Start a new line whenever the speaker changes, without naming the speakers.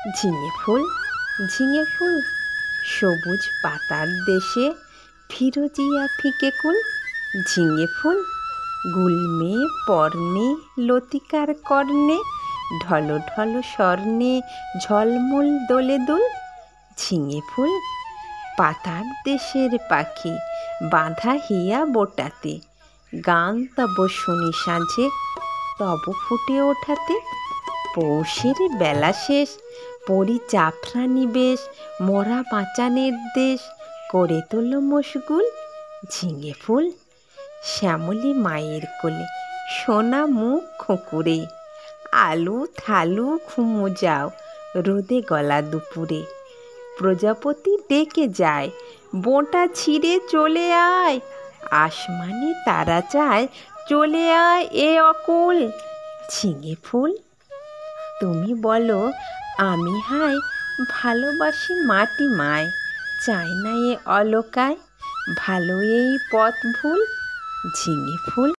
ঝিঙে ফুল, ঝিঙে ফুল, সবুজ পাতার দেশে ফিরোজিয়া ফিকে কুল। ঝিঙে ফুল গুলমে পর্ণে লতিকার কর্ণে, ঢলো ঢলো স্বর্ণে ঝলমল দোলে দুল। ঝিঙে ফুল পাতার দেশের পাখি, বাঁধা হিয়া বোটাতে, গান তব শুনি সাঁঝে তব ফুটে ওঠাতে। পৌষের বেলা শেষ, পরি জাফরানি বেশ, মোরা বাঁচানের দেশ করে তোলো মশগুল। ঝিঙে ফুল শ্যামলী মায়ের কোলে, সোনা মুখ খুঁকুরে, আলু থালু ঘুমো যাও রোদে গলা দুপুরে। প্রজাপতি ডেকে যায়, বোঁটা ছিঁড়ে চলে আয়, আসমানে তারা চায় চলে আয় এ অকুল। ঝিঙে ফুল তুমি বলো আমি হায় ভালোবাসি মাটি মায়, চাই না এ অলকায় ভালো এই পথ ভুল। ঝিঙে ফুল